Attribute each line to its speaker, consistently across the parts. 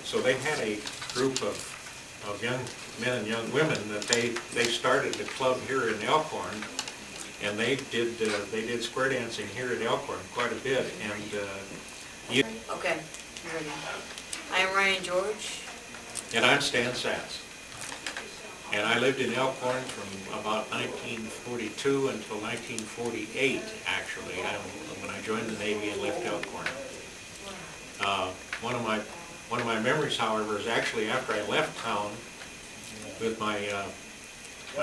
Speaker 1: So they had a group of young men and young women that they started the club here in Elkhorn, and they did square dancing here at Elkhorn quite a bit. And
Speaker 2: Okay, ready. I am Ryan George.
Speaker 1: and I'm Stan Sass. And I lived in Elkhorn from about 1942 until 1948, actually, when I joined the Navy and left Elkhorn. One of my memories, however, is actually after I left town with my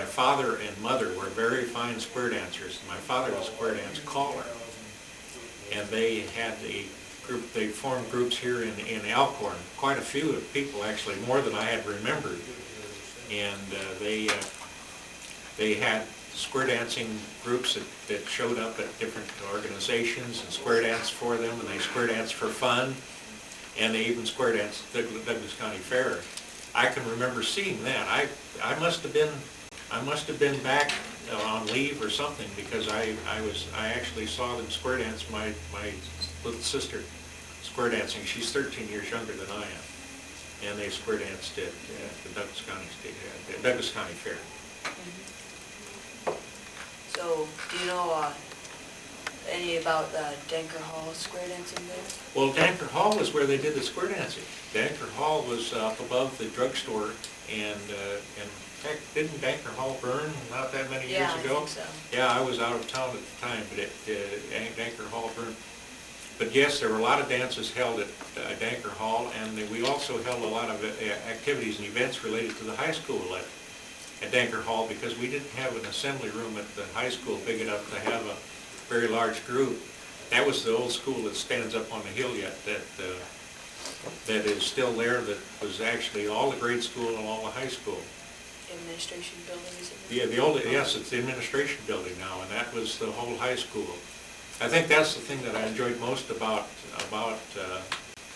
Speaker 1: father and mother were very fine square dancers. My father was a square dance caller, and they had a group. They formed groups here in Elkhorn, quite a few of people actually, more than I had remembered. And they had square dancing groups that showed up at different organizations and square danced for them, and they square danced for fun, and they even square danced at the Douglas County Fair. I can remember seeing that. I must have been back on leave or something, because I actually saw them square dance. My little sister square dancing. She's 13 years younger than I am. And they square danced at the Douglas County Fair.
Speaker 2: Mm-hmm. So, do you know any about Danker Hall square dancing there?
Speaker 1: Well, Danker Hall was where they did the square dancing. Danker Hall was up above the drugstore, and in fact, didn't Danker Hall burn not that many years ago?
Speaker 2: Yeah, I think so.
Speaker 1: Yeah, I was out of town at the time, but Danker Hall burned. But yes, there were a lot of dances held at Danker Hall, and we also held a lot of activities and events related to the high school at Danker Hall, because we didn't have an assembly room at the high school big enough to have a very large group. That was the old school that stands up on the hill yet, that is still there, that was actually all the grade school and all the high school.
Speaker 2: Administration building, is it?
Speaker 1: Yeah, yes, it's the administration building now, and that was the whole high school. I think that's the thing that I enjoyed most about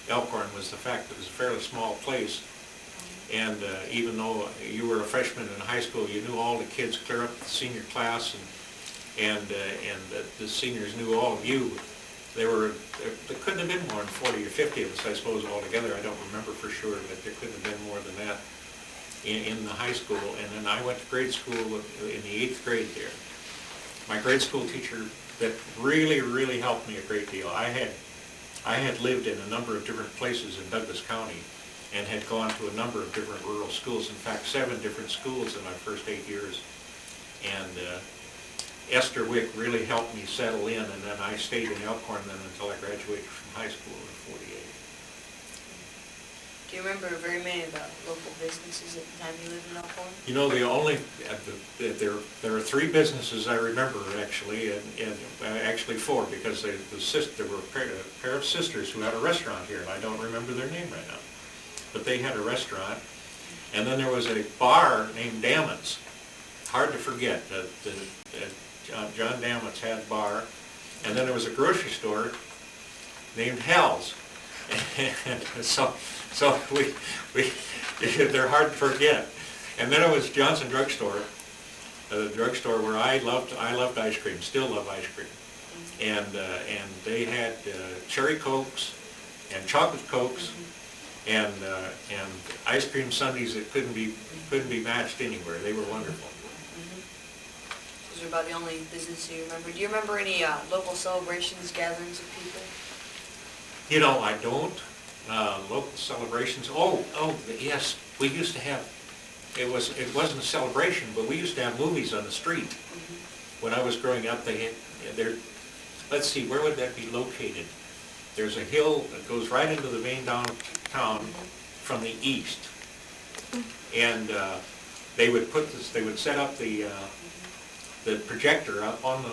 Speaker 1: Elkhorn, was the fact that it was a fairly small place, and even though you were a freshman in high school, you knew all the kids clear up the senior class, and the seniors knew all of you. There couldn't have been more than 40 or 50 of us, I suppose, altogether. I don't remember for sure, but there couldn't have been more than that in the high school. And then I went to grade school in the 8th grade there. My grade school teacher that really helped me a great deal. I had lived in a number of different places in Douglas County and had gone to a number of different rural schools, in fact 7 different schools in my first 8 years. And Esther Wick really helped me settle in, and then I stayed in Elkhorn then until I graduated from high school in '48.
Speaker 2: Do you remember very many of the local businesses at the time you lived in Elkhorn?
Speaker 1: You know, there are 3 businesses I remember actually, and actually 4, because there were a pair of sisters who had a restaurant here, and I don't remember their name right now. But they had a restaurant, and then there was a bar named Dammits. Hard to forget that John Dammits had a bar, and then there was a grocery store named Hell's. And so they're hard to forget. And then it was Johnson Drugstore, the drugstore where I loved ice cream, still love ice cream. And they had cherry Cokes and chocolate Cokes and ice cream sundaes that couldn't be matched anywhere. They were wonderful.
Speaker 2: Those are about the only businesses you remember. Do you remember any local celebrations, gatherings of people?
Speaker 1: You know, I don't. Local celebrations. Oh, yes. We used to have. It wasn't a celebration, but we used to have movies on the street. When I was growing up, let's see, where would that be located? There's a hill that goes right into the main downtown from the east, and they would set up the projector up on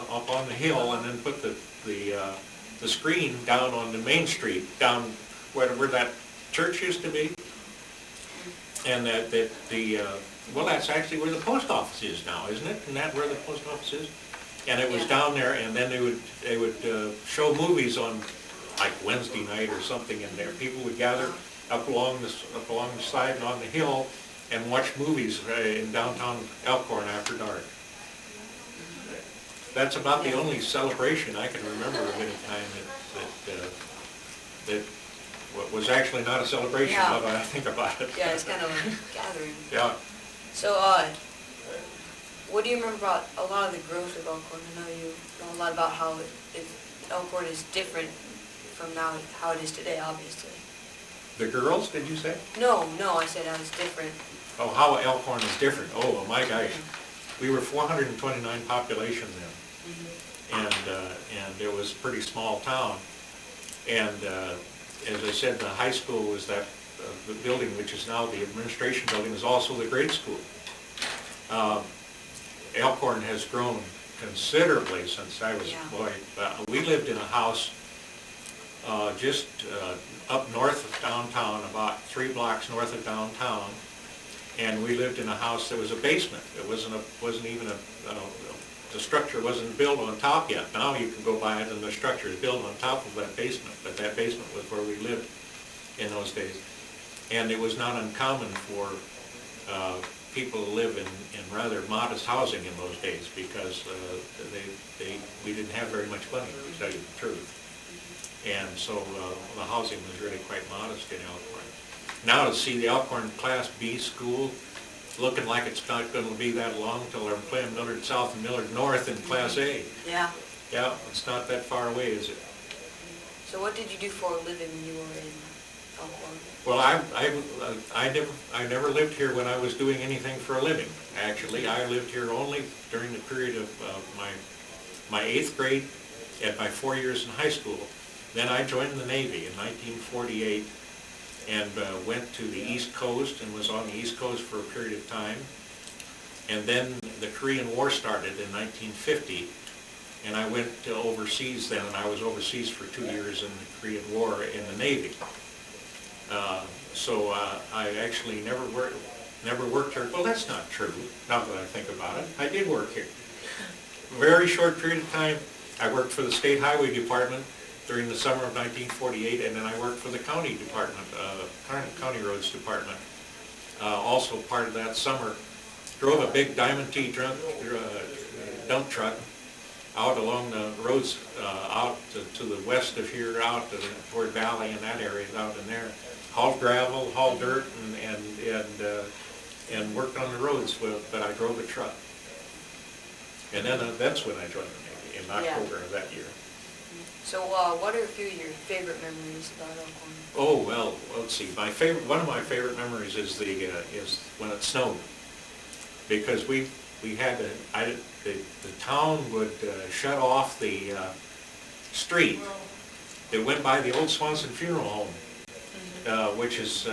Speaker 1: the hill, and then put the screen down on the main street, down where that church used to be, and well, that's actually where the post office is now, isn't it? Isn't that where the post office is? And it was down there, and then they would show movies on like Wednesday night or something, and there people would gather up along the side and on the hill and watch movies in downtown Elkhorn after dark. That's about the only celebration I can remember of any kind that was actually not a celebration,
Speaker 2: Yeah.
Speaker 1: now that I think about it.
Speaker 2: Yeah, it's kind of a gathering.
Speaker 1: Yeah.
Speaker 2: So, what do you remember about a lot of the growth of Elkhorn? I know you know a lot about how Elkhorn is different from now how it is today, obviously.
Speaker 1: The girls, did you say?
Speaker 2: No, I said how it's different.
Speaker 1: Oh, how Elkhorn is different. Oh, my gosh. We were 429 population then. And it was a pretty small town. And as I said, the high school was that, the building, which is now the administration building, is also the grade school. Elkhorn has grown considerably since I was a boy. We lived in a house just up north of downtown, about 3 blocks north of downtown, and we lived in a house that was a basement. It wasn't even the structure wasn't built on top yet. Now you can go by it and the structure is built on top of that basement, but that basement was where we lived in those days. And it was not uncommon for people to live in rather modest housing in those days because we didn't have very much money, to tell you the truth. And so the housing was really quite modest in Elkhorn. Now to see the Elkhorn Class B school looking like it's not going to be that long until they're playing Millard South and Millard North in Class A.
Speaker 2: Yeah.
Speaker 1: Yeah, it's not that far away, is it?
Speaker 2: So what did you do for a living when you were in Elkhorn?
Speaker 1: Well, I never lived here when I was doing anything for a living. Actually, I lived here only during the period of my 8th grade and my 4 years in high school. Then I joined the Navy in 1948 and went to the East Coast and was on the East Coast for a period of time. And then the Korean War started in 1950, and I went to overseas then, and I was overseas for 2 years in the Korean War in the Navy. So I actually never worked here. Well, that's not true, now that I think about it. I did work here. Very short period of time. I worked for the State Highway Department during the summer of 1948, and then I worked for the county department, county roads department. Also part of that summer, drove a big Diamond T dump truck out along the roads out to the west of here, out to toward Valley and that area, out in there. Hauled gravel, hauled dirt, and worked on the roads, but I drove a truck. And then that's when I joined the Navy, in October of that year.
Speaker 2: So what are a few of your favorite memories about Elkhorn?
Speaker 1: Oh, well, let's see. One of my favorite memories is when it snowed, because the town would shut off the street that went by the old Swanson Funeral Home, which is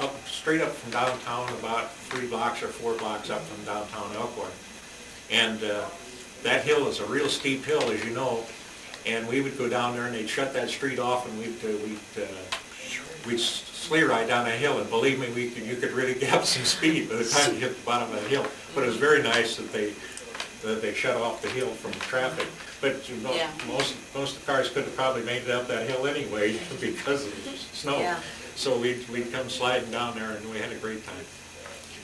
Speaker 1: up straight up from downtown, about 3 blocks or 4 blocks up from downtown Elkhorn, and that hill is a real steep hill, as you know. And we would go down there and they'd shut that street off, and we'd sleigh ride down that hill, and believe me, you could really get up some speed by the time you hit the bottom of that hill. But it was very nice that they shut off the hill from traffic. But you know, most of the cars could have probably made it up that hill anyway because of the snow. Yeah. So we'd come sliding down there, and we had a great time.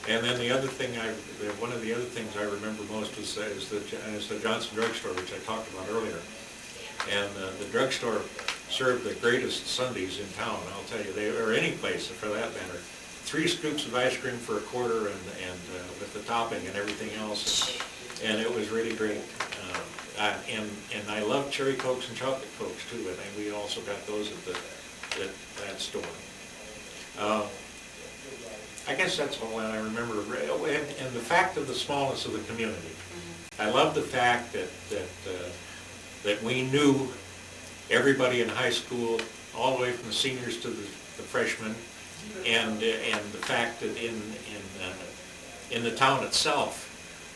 Speaker 1: And then one of the other things I remember most is the Johnson Drugstore, which I talked about earlier. And the drugstore served the greatest sundaes in town, I'll tell you, or any place for that matter. 3 scoops of ice cream for $1 and with the topping and everything else, and it was really great. And I love cherry Cokes and chocolate Cokes too, and we also got those at that store. I guess that's all that I remember, and the fact of the smallness of the community. Mm-hmm. I love the fact that we knew everybody in high school, all the way from the seniors to the freshmen, and the fact that in the town itself,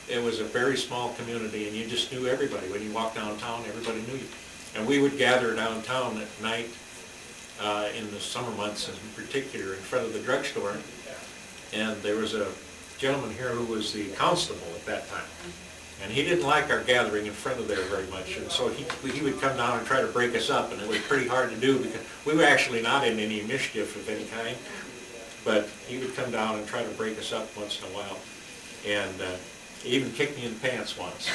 Speaker 1: it was a very small community, and you just knew everybody. When you walked downtown, everybody knew you. And we would gather downtown at night, in the summer months in particular, in front of the drugstore, and there was a gentleman here who was the constable at that time. And he didn't like our gathering in front of there very much, and so he would come down and try to break us up, and it was pretty hard to do because we were actually not in any mischief of any kind, but he would come down and try to break us up once in a while, and he even kicked me in the pants once.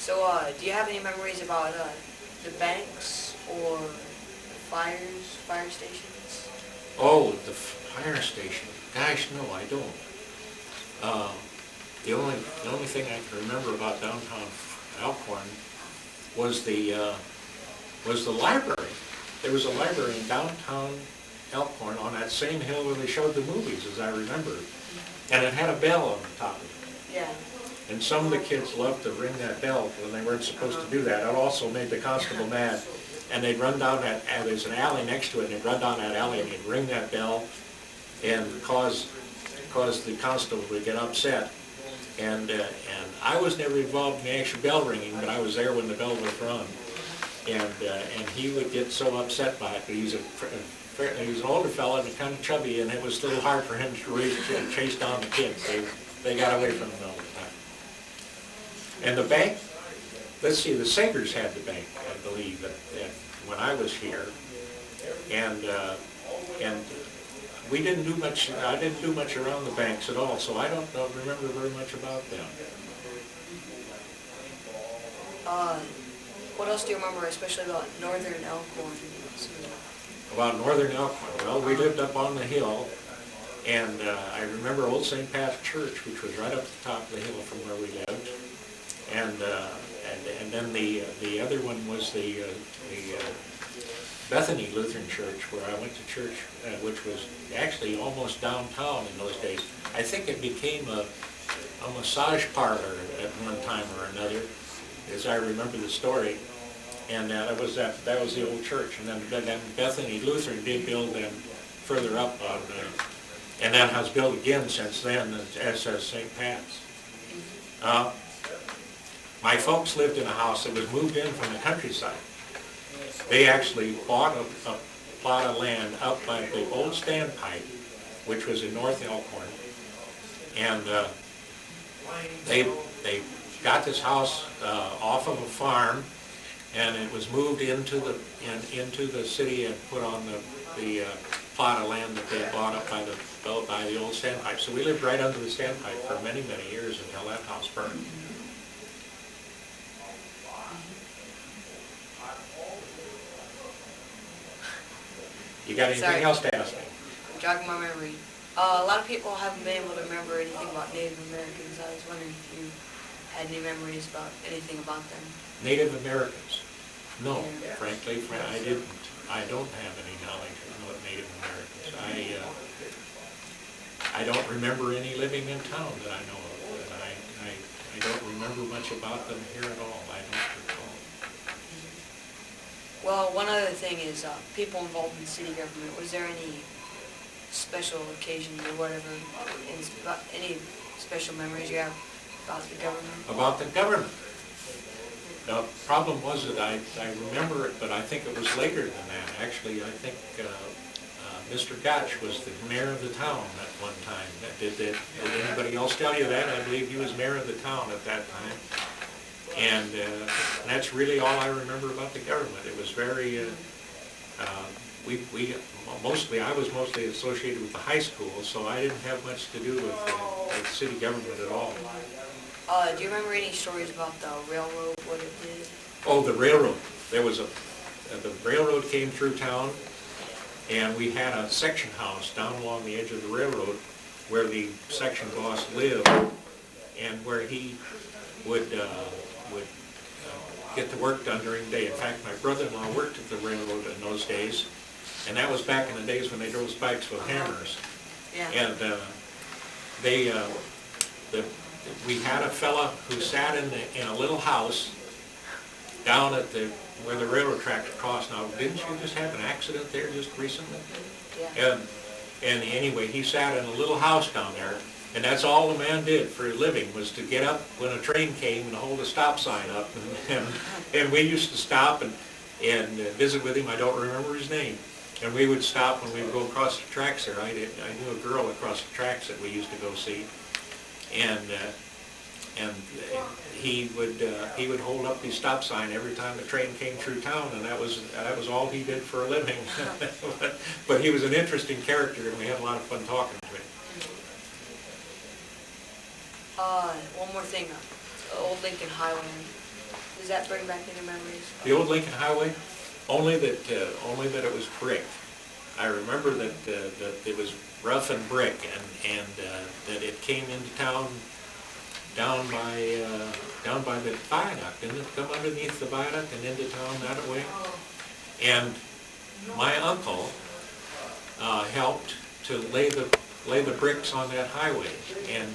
Speaker 2: So, do you have any memories about the banks or fire stations?
Speaker 1: Oh, the fire station. Gosh, no, I don't. Uh, the only thing I can remember about downtown Alcorn was the library. There was a library in downtown Elkhorn on that same hill where they showed the movies, as I remember. And it had a bell on the top of it.
Speaker 2: Yeah.
Speaker 1: And some of the kids loved to ring that bell when they weren't supposed to do that. It also made the constable mad. And they'd run down that, there's an alley next to it, and they'd run down that alley and they'd ring that bell and cause the constable to get upset. And I was never involved in the actual bell ringing, but I was there when the bell was rung. And he would get so upset by it. But he was an older fellow and kind of chubby, and it was a little hard for him to chase down the kids. They got away from him all the time. And the bank, let's see, the Sagers had the bank, I believe, when I was here. And we didn't do much, I didn't do much around the banks at all, so I don't remember very much about them.
Speaker 2: What else do you remember, especially about northern Elkhorn?
Speaker 1: About northern Elkhorn, well, we lived up on the hill, and I remember Old St. Pat's Church, which was right up the top of the hill from where we lived. And then the other one was the Bethany Lutheran Church, where I went to church, which was actually almost downtown in those days. I think it became a massage parlor at one time or another, as I remember the story. And that was the old church. And then Bethany Lutheran did build them further up on, and that has built again since then as St. Pat's. My folks lived in a house that was moved in from the countryside. They actually bought a plot of land up by the old standpipe, which was in North Elkhorn. And they got this house off of a farm, and it was moved into the city and put on the plot of land that they bought up by the old standpipe. So we lived right under the standpipe for many, many years until that house burned. You got anything else to ask me?
Speaker 2: I'm jogging my memory. A lot of people haven't been able to remember anything about Native Americans. I was wondering if you had any memories about anything about them.
Speaker 1: Native Americans? No, frankly, I didn't. I don't have any knowledge of Native Americans. I don't remember any living in town that I know of, and I don't remember much about them here at all. I don't recall.
Speaker 2: Well, one other thing is people involved in city government. Was there any special occasions or whatever, any special memories you have about the government?
Speaker 1: About the government? The problem was that I remember it, but I think it was later than that. Actually, I think Mr. Gotch was the mayor of the town at one time. Did anybody else tell you that? I believe he was mayor of the town at that time. And that's really all I remember about the government. It was very, I was mostly associated with the high school, so I didn't have much to do with city government at all.
Speaker 2: Do you remember any stories about the railroad, what it did?
Speaker 1: Oh, the railroad. There was the railroad came through town, and we had a section house down along the edge of the railroad where the section boss lived, and where he would get the work done during the day. In fact, my brother-in-law worked at the railroad in those days, and that was back in the days when they drove spikes with hammers.
Speaker 2: Yeah.
Speaker 1: And we had a fella who sat in a little house down at where the railroad tracks crossed. Now, didn't you just have an accident there just recently?
Speaker 2: Yeah.
Speaker 1: And anyway, he sat in a little house down there, and that's all the man did for a living, was to get up when a train came and hold a stop sign up. And we used to stop and visit with him. I don't remember his name. And we would stop when we would go across the tracks there. I knew a girl across the tracks that we used to go see. And he would hold up his stop sign every time the train came through town, and that was all he did for a living. But he was an interesting character, and we had a lot of fun talking to him.
Speaker 2: One more thing, Old Lincoln Highway. Does that bring back any memories?
Speaker 1: The old Lincoln Highway, only that it was brick. I remember that it was rough and brick, and that it came into town down by the viaduct. Didn't it come underneath the viaduct and into town that way? And my uncle helped to lay the bricks on that highway, and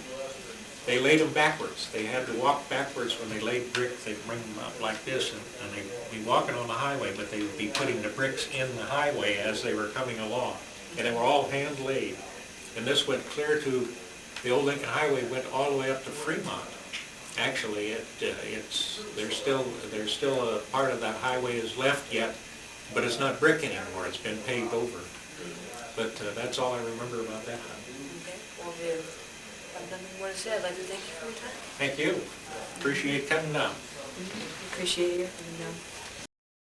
Speaker 1: they laid them backwards. They had to walk backwards when they laid bricks. They'd bring them up like this, and they'd be walking on the highway, but they would be putting the bricks in the highway as they were coming along. And they were all hand laid. And this went clear to, the old Lincoln Highway went all the way up to Fremont. Actually, there's still a part of that highway is left yet, but it's not brick anymore. It's been paved over. But that's all I remember about that time.
Speaker 2: Okay, well, if you have nothing more to say, I'd like to thank you for your time.
Speaker 1: Thank you. Appreciate coming down.
Speaker 2: Appreciate you coming down.